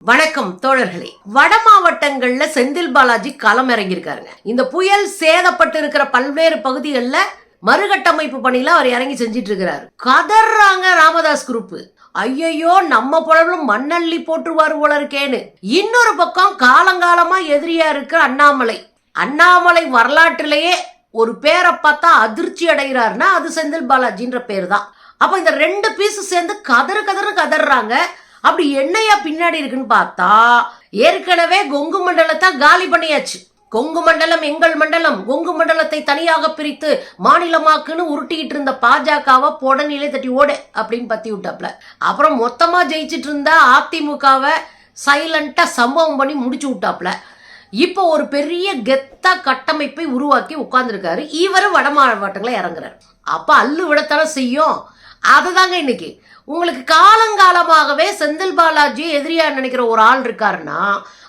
வணக்கம் தோழர்களே. வட மாவட்டங்கள்ல செந்தில் பாலாஜி களம் இறங்கியிருக்காருங்க. இந்த புயல் சேதப்பட்டு இருக்கிற பல்வேறு பகுதிகளில் மறுகட்டமைப்பு பணியில அவர் இறங்கி செஞ்சிட்டு இருக்கிறாரு. கதறாங்க ராமதாஸ் குரூப். ஐயோ நம்ம புலவலும் மண்ணள்ளி போட்டுருவாரு போல இருக்கேன்னு. இன்னொரு பக்கம் காலங்காலமா எதிரியா இருக்கிற அண்ணாமலை வரலாற்றிலேயே ஒரு பேரை பார்த்தா அதிர்ச்சி அடைகிறாருன்னா அது செந்தில் பாலாஜின்ற பேர் தான். அப்ப இந்த ரெண்டு பீஸ் சேர்ந்து கதறாங்க. அப்படி என்னையா பின்னாடி இருக்குன்னு பார்த்தா ஏற்கனவே கொங்கு மண்டலத்தை காலி பண்ணியாச்சு. கொங்கு மண்டலம் எங்கள் மண்டலம், கொங்கு மண்டலத்தை தனியாக பிரித்து மாநிலமாக்குன்னு உருட்டிக்கிட்டு இருந்த பாஜகவை பொடனிலே தட்டி ஓடு அப்படின்னு பத்தி விட்டாப்ல. அப்புறம் மொத்தமா ஜெயிச்சிட்டு இருந்த அதிமுகவை சைலண்டா சம்பவம் பண்ணி முடிச்சு விட்டாப்ல. இப்போ ஒரு பெரிய கெத்தா கட்டமைப்பை உருவாக்கி உட்கார்ந்துருக்காரு. இவரு வட மாவட்டங்களை இறங்குறாரு. அப்ப அல்லு விடத்தான செய்யும். அதுதாங்க இன்னைக்கு உங்களுக்கு காலங்காலமாகவே செந்தில் பாலாஜி எதிரியா நினைக்கிற ஒரு ஆள் இருக்காருன்னா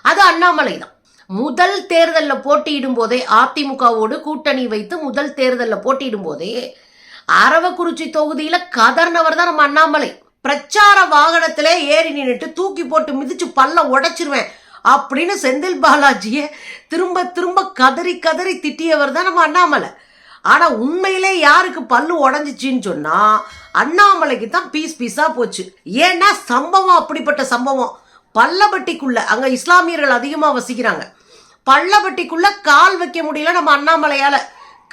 அது அண்ணாமலை தான். முதல் தேர்தலில் போட்டியிடும் போதே அதிமுகவோடு கூட்டணி வைத்து முதல் தேர்தலில் போட்டியிடும் போதே அரவக்குறிச்சி தொகுதியில கதர்னவர் தான் நம்ம அண்ணாமலை. பிரச்சார வாகனத்திலே ஏறி நின்றுட்டு தூக்கி போட்டு மிதிச்சு பல்ல உடைச்சிருவேன் அப்படின்னு செந்தில் பாலாஜியை திரும்ப கதறி திட்டியவர் தான் நம்ம அண்ணாமலை. ஆனா உண்மையிலே யாருக்கு பல்லு உடஞ்சிச்சின்னு சொன்னா அண்ணாமலைக்கு தான் பீஸா போச்சு. ஏன்னா சம்பவம் அப்படிப்பட்ட சம்பவம். பள்ளப்பட்டிக்குள்ள அங்க இஸ்லாமியர்கள் அதிகமா வசிக்கிறாங்க. பள்ளப்பட்டிக்குள்ள கால் வைக்க முடியல நம்ம அண்ணாமலையால.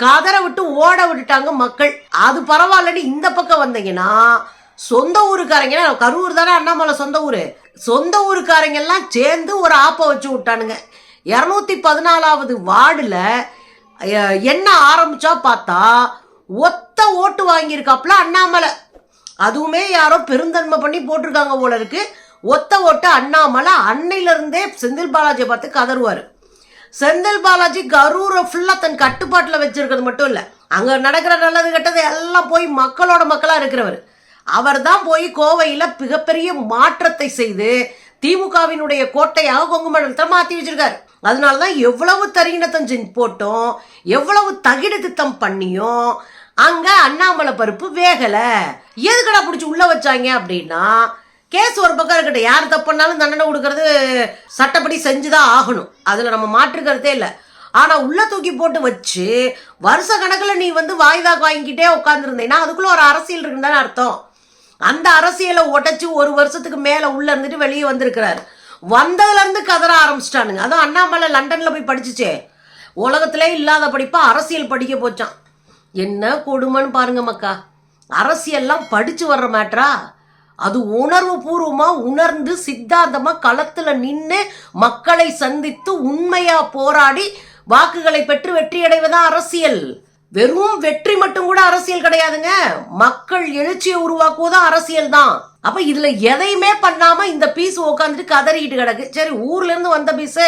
கதற விட்டு ஓட விட்டுட்டாங்க மக்கள். அது பரவாயில்லன்னு இந்த பக்கம் வந்தீங்கன்னா சொந்த ஊருக்காரங்க, கரூர் தானே அண்ணாமலை சொந்த ஊரு, சொந்த ஊருக்காரங்க எல்லாம் சேர்ந்து ஒரு ஆப்ப வச்சு விட்டானுங்க. 214வது வார்டுல என்ன ஆரம்பிச்சா பார்த்தா ஒத்த ஓட்டு வாங்கியிருக்காப்ல அண்ணாமலை. அதுவுமே யாரோ பெருந்தன்மை பண்ணி போட்டிருக்காங்க போல இருக்கு. ஒத்த ஓட்டு அண்ணாமலை. அன்னையில இருந்தே செந்தில் பாலாஜியை பார்த்து கதறுவாரு. செந்தில் பாலாஜி கரூரை ஃபுல்லா தன் கட்டுப்பாட்டுல வச்சிருக்கிறது மட்டும் இல்ல, அங்க நடக்கிற நல்லது கெட்டது எல்லாம் போய் மக்களோட மக்களா இருக்கிறவர். அவர் தான் போய் கோவையில மிகப்பெரிய மாற்றத்தை செய்து திமுகவினுடைய கோட்டையாக கொங்கு மண்டலத்தை மாத்தி வச்சிருக்காரு. அதனாலதான் எவ்வளவு தரிகிணத்தம் போட்டோம், எவ்வளவு தகிடு திட்டம் பண்ணியும் அங்க அண்ணாமலை பருப்பு வேகல. எதுக்கடா பிடிச்சி உள்ள வச்சாங்க அப்படின்னா கேஸ் ஒரு பக்கம் இருக்கட்டும், யார் தப்புனாலும் தண்டனை கொடுக்கறது சட்டப்படி செஞ்சுதான் ஆகணும், அதுல நம்ம மாற்றுக்கிறதே இல்லை. ஆனா உள்ள தூக்கி போட்டு வச்சு வருஷ கணக்குல நீ வாய்தா வாங்கிக்கிட்டே உட்காந்துருந்தேன்னா அதுக்குள்ள ஒரு அரசியல் இருக்குன்னு தானே அர்த்தம். அந்த அரசியலை உடைச்சு ஒரு வருஷத்துக்கு மேல உள்ள இருந்துட்டு வெளியே வந்திருக்கிறாரு. வந்ததுல இருந்து கதற ஆரம்பிச்சிட்டானுங்க. அதுவும் அண்ணாமலை லண்டன்ல போய் படிச்சுச்சே, உலகத்திலே இல்லாத படிப்பா அரசியல் படிக்க போச்சான். என்ன கொடுமைன்னு பாருங்க மக்கா. அரசியல்லாம் படிச்சு வர்ற மேட்டரா? அது உணர்வு பூர்வமா உணர்ந்து சித்தாந்தமா களத்துல நின்று மக்களை சந்தித்து உண்மையா போராடி வாக்குகளை பெற்று வெற்றி அடைவதான் அரசியல். வெறும் வெற்றி மட்டும் கூட அரசியல் கிடையாதுங்க. மக்கள் எழுச்சியை உருவாக்குவதும் அரசியல் தான். அப்ப இதுல எதையுமே பண்ணாம இந்த பீஸ் உட்காந்துட்டு கதறிக்கிட்டு கிடக்கு. சரி, ஊர்ல இருந்து வந்த பீஸ்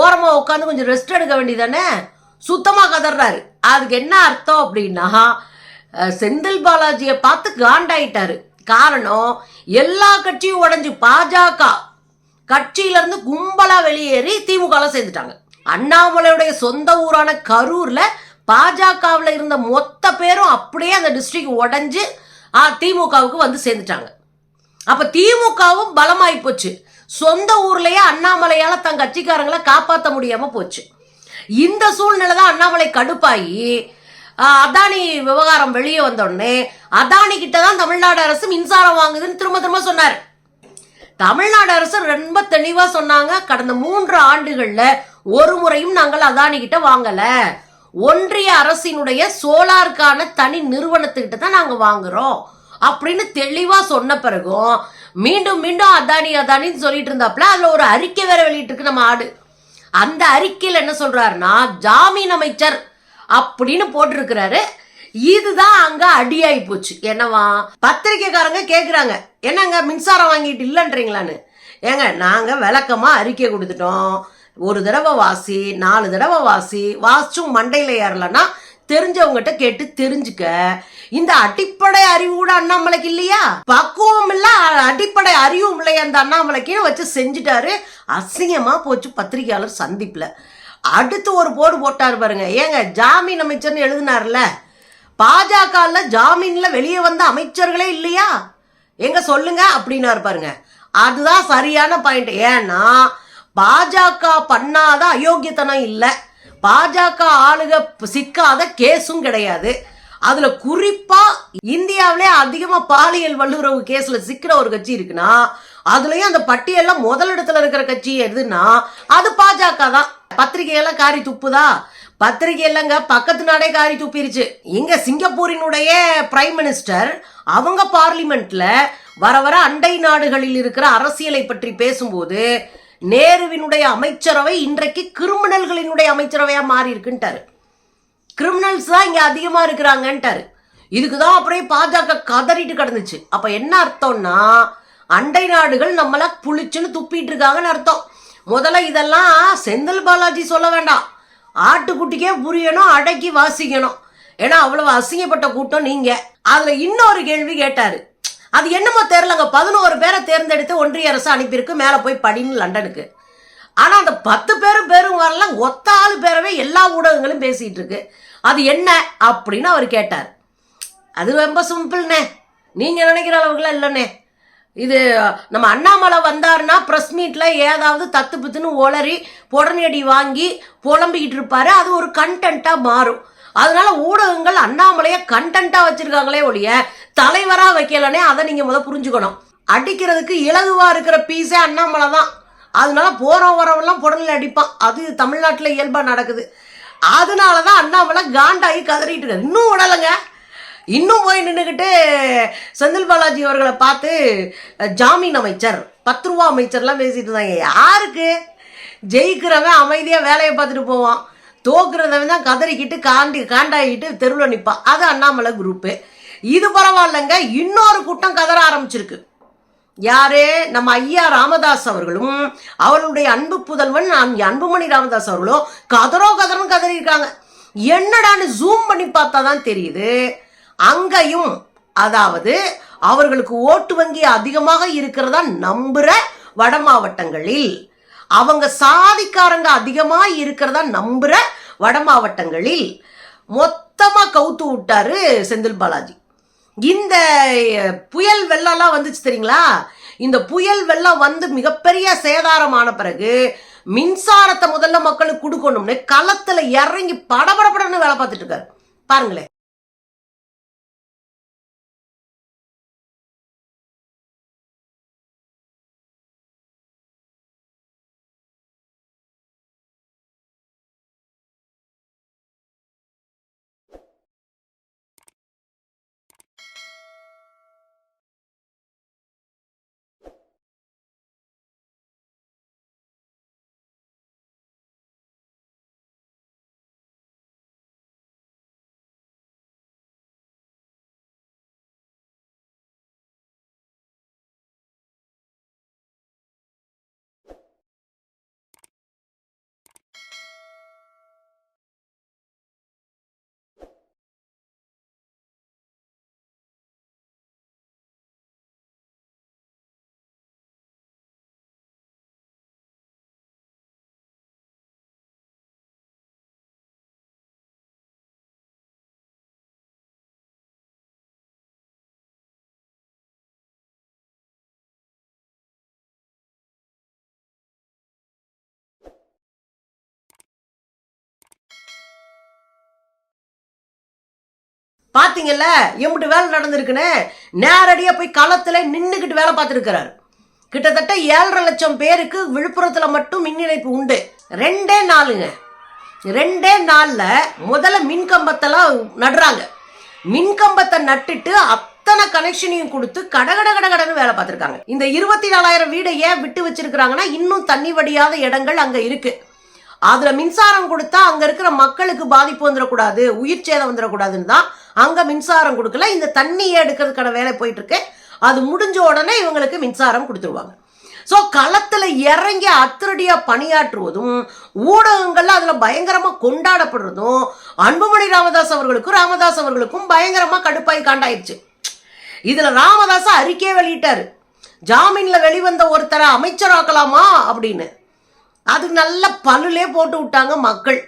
ஓரமா உட்காந்து கொஞ்சம் ரெஸ்ட் எடுக்க வேண்டியதானே, சுத்தமா கதறாரு. அதுக்கு என்ன அர்த்தம் அப்படின்னா செந்தில் பாலாஜியை பார்த்து காண்டாயிட்டாரு. காரணம், எல்லா கட்சியும் உடைஞ்சு பாஜக கட்சியில இருந்து கும்பலா வெளியேறி திமுக சேர்ந்துட்டாங்க. அண்ணாமலையுடைய சொந்த ஊரான கரூர்ல பாஜகவில் இருந்த மொத்த பேரும் அப்படியே அந்த டிஸ்ட்ரிக்ட் உடைஞ்சு திமுகவுக்கு சேர்ந்துட்டாங்க. அப்ப திமுகவும் பலமாயி போச்சு. சொந்த ஊர்லயே அண்ணாமலையால தன் கட்சிக்காரங்களை காப்பாற்ற முடியாம போச்சு. இந்த சூழ்நிலை தான் அண்ணாமலை கடுப்பாயி அதானி விவகாரம் வெளியே வந்த உடனே அதானி கிட்ட தான் தமிழ்நாடு அரசு மின்சாரம் வாங்குதுன்னு திரும்ப சொன்னார். தமிழ்நாடு அரசு ரொம்ப தெளிவா சொன்னாங்க, கடந்த 3 ஆண்டுகள்ல ஒரு முறையும் நாங்கள் அதானி கிட்ட வாங்கல, ஒன்றிய அரசினுடைய சோலாருக்கான தனி நிறுவனத்துக்கிட்ட தான் நாங்க வாங்குறோம் அப்படின்னு தெளிவா சொன்ன பிறகும் மீண்டும் அதானின்னு சொல்லிட்டு இருந்தாப்ல. அதுல ஒரு அறிக்கை வேற வெளியிட்டு இருக்கு நம்ம ஆடு. அந்த அறிக்கையில் என்ன சொல்றாருன்னா ஜாமீன் அமைச்சர் அப்படின்னு போட்டிருக்கிறாரு. இதுதான் அங்க அடியாயி போச்சு. என்னவா, பத்திரிகைக்காரங்க கேக்குறாங்க, என்னங்க மின்சாரம் வாங்கிட்டு இல்லைன்றீங்களான்னு. ஏங்க, நாங்க விளக்கமா அறிக்கை கொடுத்துட்டோம். ஒரு தடவை வாசி, 4 தடவை வாசிச்சும் மண்டையில ஏறலன்னா தெரிஞ்சவங்ககிட்ட கேட்டு தெரிஞ்சுக்க. இந்த அடிப்படை அறிவு கூட அண்ணாமலைக்கு இல்லையா? பக்குவம் இல்ல, அடிப்படை அறிவும் இல்லையா அந்த அண்ணாமலைக்கு வச்சு செஞ்சுட்டாரு. அசிங்கமா போச்சு பத்திரிகையாளர் சந்திப்புல. அடுத்து ஒரு போடு போட்டாரு பாருங்க. ஏங்க, ஜாமீன் அமைச்சர்னு எழுதினார்ல, பாஜக ஜாமீன்ல வெளியே வந்த அமைச்சர்களே இல்லையா? எங்க சொல்லுங்க அப்படின்னாரு பாருங்க. அதுதான் சரியான பாயிண்ட். ஏன்னா பாஜக பண்ணாத அயோக்கியத்தனம் இல்லை, பாஜக ஆளுக சிக்காத கேஸும் கிடையாது. அதுல குறிப்பா இந்தியாவிலே அதிகமா பாலியல் வல்லுறவு கேஸ்ல சிக்கிற ஒரு கட்சி இருக்குன்னா அதுலயும் அந்த பட்டியல்ல முதலிடத்துல இருக்கிற கட்சி எதுன்னா அது பாஜக தான். பத்திரிகையெல்லாம் காரி துப்புதா? பத்திரிகை இல்லைங்க, பக்கத்து நாடே காரி துப்பிருச்சு. இங்க சிங்கப்பூரினுடைய பிரைம் மினிஸ்டர் அவங்க பார்லிமெண்ட்ல வர வர அண்டை நாடுகளில் இருக்கிற அரசியலை பற்றி பேசும்போது நேருவினுடைய அமைச்சரவை இன்றைக்கு கிரிமினல்களினுடைய அமைச்சரவையா மாறி இருக்குன்ட்டாரு. கிரிமினல்ஸ் தான் இங்க அதிகமா இருக்கிறாங்கன்ட்டாரு. இதுக்குதான் அப்படியே பாஜக கதறிட்டு கிடந்துச்சு. அப்ப என்ன அர்த்தம்னா அண்டை நாடுகள் நம்மள புளிச்சுன்னு துப்பிட்டு இருக்காங்கன்னு அர்த்தம். முதல்ல இதெல்லாம் செந்தில் பாலாஜி சொல்ல வேண்டாம், ஆட்டுக்குட்டிக்கே புரியணும், அடக்கி வாசிக்கணும். ஏன்னா அவ்வளவு அசிங்கப்பட்ட கூட்டம் நீங்க. அதுல இன்னொரு கேள்வி கேட்டாரு, அது என்னமோ தெரியலங்க, 11 பேரை தேர்ந்தெடுத்து ஒன்றிய அரசு அனுப்பியிருக்கு மேல போய் படின்னு லண்டனுக்கு. ஆனா அந்த 10 பேரும் வரல, ஒத்த ஆளு பேரவே எல்லா ஊடகங்களும் பேசிட்டு இருக்கு. அது என்ன அப்படின்னு அவர் கேட்டார். அது ரொம்ப சிம்பிள்னே, நீங்க நினைக்கிற அளவுக்குலாம் இல்லைன்னே. இது நம்ம அண்ணாமலை வந்தாருன்னா ப்ரெஸ் மீட்ல ஏதாவது தத்து பித்துன்னு ஒளறி புடனடி வாங்கி புலம்பிக்கிட்டு இருப்பாரு, அது ஒரு கண்டென்ட்டா மாறும். அதனால ஊடகங்கள் அண்ணாமலைய கண்டென்ட்டா வச்சிருக்காங்களே ஒழிய தலைவரா வைக்கலனே, அதை நீங்க புரிஞ்சுக்கணும். அடிக்கிறதுக்கு இலகுவா இருக்கிற பீஸே அண்ணாமலை தான். அதனால போற வரவெல்லாம் புடனில் அடிப்பான். அது தமிழ்நாட்டில் இயல்பா நடக்குது. அதனாலதான் அண்ணாமலை காண்டாகி கதறிட்டு இருக்காரு. இன்னும் விடலைங்க, இன்னும் போய் நின்றுக்கிட்டு செந்தில் பாலாஜி அவர்களை பார்த்து ஜாமீன் அமைச்சர் 10 ரூபா அமைச்சர்லாம் பேசிட்டு இருந்தாங்க. யாருக்கு? ஜெயிக்கிறவன் அமைதியா வேலையை பார்த்துட்டு போவான், தோக்குறதவன் தான் கதறிக்கிட்டு காண்டாகிட்டு தெருவில் நிற்பான். அது அண்ணாமலை குரூப்பு. இது பரவாயில்லைங்க, இன்னொரு கூட்டம் கதற ஆரம்பிச்சிருக்கு. யாரு? நம்ம ஐயா ராமதாஸ் அவர்களும் அவருடைய அன்பு புதல்வன் அன்புமணி ராமதாஸ் அவர்களும் கதறன்னு கதறி இருக்காங்க. என்னடான்னு ஜூம் பண்ணி பார்த்தா தான் தெரியுது, அங்கேயும் அதாவது அவர்களுக்கு ஓட்டு வங்கி அதிகமாக இருக்கிறதா நம்புற வட மாவட்டங்களில், அவங்க சாதிக்காரங்க அதிகமா இருக்கிறதா நம்புற வட மாவட்டங்களில் மொத்தமா கவுத்து விட்டாரு செந்தில் பாலாஜி. இந்த புயல் வெள்ளம்லாம் வந்துச்சு தெரியுங்களா? இந்த புயல் வெள்ளம் வந்து மிகப்பெரிய சேதாரமான பிறகு மின்சாரத்தை முதல்ல மக்களுக்கு கொடுக்கணும்னு களத்துல இறங்கி படபடன்னு வேலை பார்த்துட்டு இருக்காரு. பாருங்களேன். பாத்தீங்கல்ல எம்பிட்டு வேலை நடந்திருக்குன்னு. நேரடியா போய் களத்துல நின்னுக்கிட்டு வேலை பார்த்துருக்கிறாரு. கிட்டத்தட்ட 7.5 லட்சம் பேருக்கு விழுப்புரத்துல மட்டும் மின் இணைப்பு உண்டு. 2 நாளுங்க, 2 நாள்ல முதல்ல மின்கம்பத்தெல்லாம் நடுறாங்க. மின்கம்பத்தை நட்டுட்டு அத்தனை கனெக்ஷனையும் கொடுத்து கடகடன்னு வேலை பார்த்துருக்காங்க. இந்த 24,000 வீடை ஏன் விட்டு வச்சிருக்கிறாங்கன்னா இன்னும் தண்ணி வடியாத இடங்கள் அங்க இருக்கு. அதுல மின்சாரம் கொடுத்தா அங்க இருக்கிற மக்களுக்கு பாதிப்பு வந்துடக்கூடாது, உயிர் சேதம் வந்துடக்கூடாதுன்னு தான் அங்க மின்சாரம் கொடுக்கல. இந்த தண்ணியை எடுக்கிறதுக்கான வேலை போயிட்டு இருக்கு. அது முடிஞ்ச உடனே இவங்களுக்கு மின்சாரம் கொடுத்துருவாங்க. ஸோ களத்துல இறங்கி அத்திரடியா பணியாற்றுவதும் ஊடகங்கள்ல அதுல பயங்கரமா கொண்டாடப்படுறதும் அன்புமணி ராமதாஸ் அவர்களுக்கும் பயங்கரமா கடுப்பாய் காண்டாயிருச்சு. இதுல ராமதாஸ் அறிக்கையே வெளியிட்டாரு, ஜாமீன்ல வெளிவந்த ஒருத்தரை அமைச்சராக்கலாமா அப்படின்னு. அது நல்ல பல்லுலே போட்டு விட்டாங்க மக்கள்.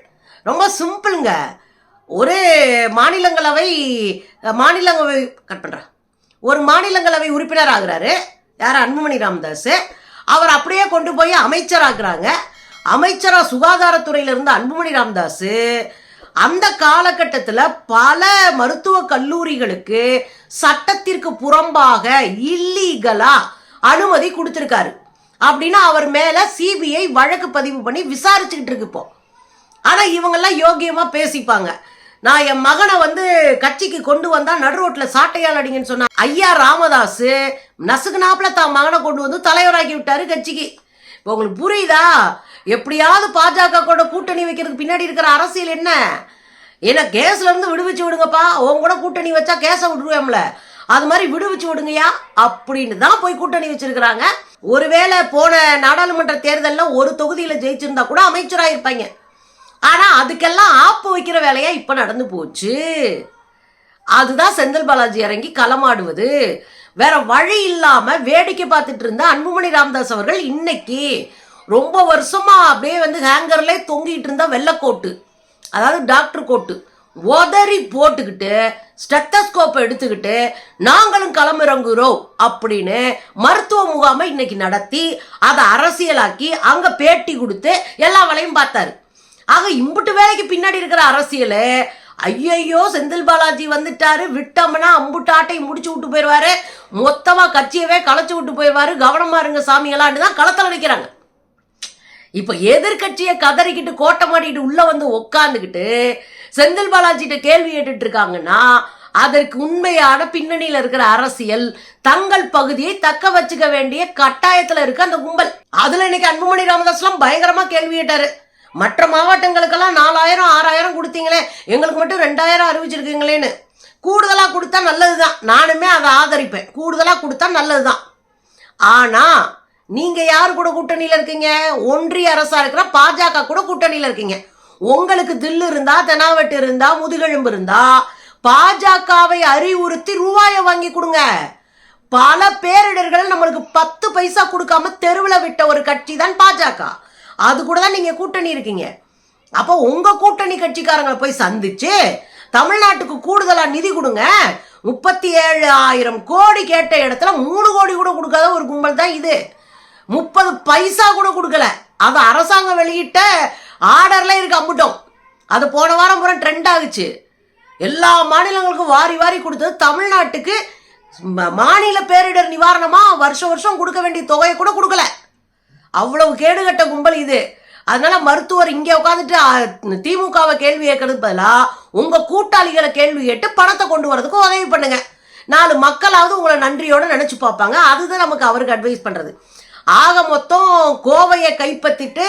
ரொம்ப சிம்பிளுங்க. ஒரு மாநிலங்களவை கட் பண்ற ஒரு மாநிலங்களவை உறுப்பினர் ஆகுறாரு, யார்? அன்புமணி ராமதாஸ். அவர் அப்படியே கொண்டு போய் அமைச்சராக்குறாங்க. அமைச்சரா சுகாதாரத்துறையில இருந்த அன்புமணி ராமதாஸ் அந்த காலகட்டத்தில் பல மருத்துவ கல்லூரிகளுக்கு சட்டத்திற்கு புறம்பாக இல்லீகலா அனுமதி கொடுத்திருக்காரு அப்படின்னு அவர் மேல சிபிஐ வழக்கு பதிவு பண்ணி விசாரிச்சுக்கிட்டு இருக்கு இப்போ. ஆனா இவங்கெல்லாம் யோகியமா பேசிப்பாங்க. நான் என் மகனை கட்சிக்கு கொண்டு வந்தா நடு ரோட்ல சாட்டையால் அடிங்கன்னு சொன்ன ஐயா ராமதாஸ் நசுக்குனாப்புல தான் மகனை கொண்டு வந்து தலைவராக்கி விட்டாரு கட்சிக்கு. இப்போ உங்களுக்கு புரியுதா? எப்படியாவது பாஜக கூட கூட்டணி வைக்கிறதுக்கு பின்னாடி இருக்கிற அரசியல் என்ன? ஏன்னா கேஸ்ல இருந்து விடுவிச்சு விடுங்கப்பா, உங்க கூட கூட்டணி வச்சா கேஸை விட்டுருவேம்ல, அது மாதிரி விடுவிச்சு விடுங்கயா அப்படின்னு தான் போய் கூட்டணி வச்சிருக்கிறாங்க. ஒருவேளை போன நாடாளுமன்ற தேர்தலில் ஒரு தொகுதியில ஜெயிச்சிருந்தா கூட அமைச்சராக இருப்பாங்க. ஆனா அதுக்கெல்லாம் ஆப்பு வைக்கிற வேலையா இப்ப நடந்து போச்சு. அதுதான் செந்தில் பாலாஜி இறங்கி களமாடுவது. வேற வழி இல்லாம வேடிக்கை பார்த்துட்டு இருந்த அன்புமணி ராமதாஸ் அவர்கள் இன்னைக்கு ரொம்ப வருஷமா அப்படியே ஹேங்கர்ல தொங்கிட்டு இருந்த வெள்ளக்கோட்டு, அதாவது டாக்டர் கோட்டு உதறி போட்டுக்கிட்டு ஸ்டெத்தஸ்கோப் எடுத்துக்கிட்டு நாங்களும் களமிறங்குறோம் அப்படின்னு மருத்துவ முகாமை இன்னைக்கு நடத்தி அதை அரசியலாக்கி அங்க பேட்டி கொடுத்து எல்லா வேலையும் பார்த்தாரு. ஆக இம்புட்டு வேலைக்கு பின்னாடி இருக்கிற அரசியல், ஐயையோ செந்தில் பாலாஜி வந்துட்டாரு, விட்டோம்னா அம்புட்டாட்டை முடிச்சு விட்டு போயிடுவாரு, மொத்தமா கட்சியவே களைச்சு விட்டு போயிடுவாரு, கவனமா இருங்க சாமிகளான்னு தான் களத்தில் நிற்கிறாங்க. இப்ப எதிர்கட்சியை கதறிக்கிட்டு கோட்டை மாட்டிட்டு உள்ள உட்காந்துக்கிட்டு செந்தில் பாலாஜிட்ட கேள்வி கேட்டுட்டு இருக்காங்கன்னா அதற்கு உண்மையான பின்னணியில இருக்கிற அரசியல் தங்கள் பகுதியை தக்க வச்சுக்க வேண்டிய கட்டாயத்துல இருக்க அந்த கும்பல். அதுல இன்னைக்கு அன்புமணி ராமதாஸ் எல்லாம் பயங்கரமா கேள்வி கேட்டாரு. மற்ற மாவட்டங்களுக்கெல்லாம் 4000 6000 கொடுத்தீங்களே, எங்களுக்கு மட்டும் 2000 அறிவிச்சிருக்கீங்களேன்னு. கூடுதலா கொடுத்தா நல்லதுதான், நானுமே அதை ஆதரிப்பேன். கூடுதலா கொடுத்தா நல்லதுதான். ஆனா நீங்க யாரு கூட கூட்டணியில இருக்கீங்க? ஒன்றிய அரசா இருக்கிற பாஜக கூட கூட்டணியில இருக்கீங்க. உங்களுக்கு தில்லு இருந்தா, தெனாவட்டு இருந்தா, முதுகெலும்பு இருந்தா பாஜகவை அறிவுறுத்தி ரூபாயை வாங்கி கொடுங்க. பல பேரிடர்கள் நம்மளுக்கு 10 பைசா கொடுக்காம தெருவில் விட்ட ஒரு கட்சி தான் பாஜக. அது கூட தான் நீங்க கூட்டணி இருக்கீங்க. அப்போ உங்க கூட்டணி கட்சிக்காரங்களை போய் சந்திச்சு தமிழ்நாட்டுக்கு கூடுதலா நிதி கொடுங்க. 37,000 கோடி கேட்ட இடத்துல 3 கோடி கூட கொடுக்காத ஒரு கும்பல் தான் இது. 30 பைசா கூட கொடுக்கல. அது அரசாங்கம் வெளியிட்ட ஆர்டர்ல இருக்கு அம்புட்டோம். அது போன வாரம் பூரா ட்ரெண்ட் ஆகுச்சு. எல்லா மாநிலங்களுக்கும் வாரி வாரி கொடுத்தது தமிழ்நாட்டுக்கு மாநில பேரிடர் நிவாரணமா வருஷம் வருஷம் கொடுக்க வேண்டிய தொகையை கூட கொடுக்கல. அவ்வளவு கேடுகட்ட கும்பல் இது. அதனால மருத்துவர் இங்கே உட்காந்துட்டு திமுகவை கேள்வி கேட்கறது பதிலா உங்க கூட்டாளிகளை கேள்வி கேட்டு பணத்தை கொண்டு வரதுக்கு உதவி பண்ணுங்க. 4 மக்களாவது உங்களை நன்றியோட நினைச்சு பார்ப்பாங்க. அதுதான் நமக்கு அவருக்கு அட்வைஸ் பண்றது. ஆக மொத்தம் கோவையை கைப்பற்றிட்டு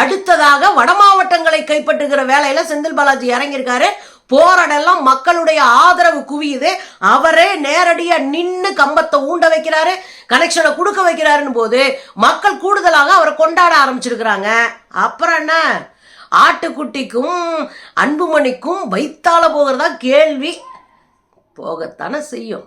அடுத்ததாக வட மாவட்டங்களை கைப்பற்றுகிற வேலையில செந்தில் பாலாஜி இறங்கியிருக்காரு. போராடெல்லாம் மக்களுடைய ஆதரவு குவியுது. அவரே நேரடியா நின்று கம்பத்தை ஊண்ட வைக்கிறாரு, கனெக்ஷனை கொடுக்க வைக்கிறாருன்னு போது மக்கள் கூடுதலாக அவரை கொண்டாட ஆரம்பிச்சிருக்கிறாங்க. அப்புறம் என்ன, ஆட்டுக்குட்டிக்கும் அன்புமணிக்கும் வைத்தால போகிறதா கேள்வி போகத்தானே செய்யும்.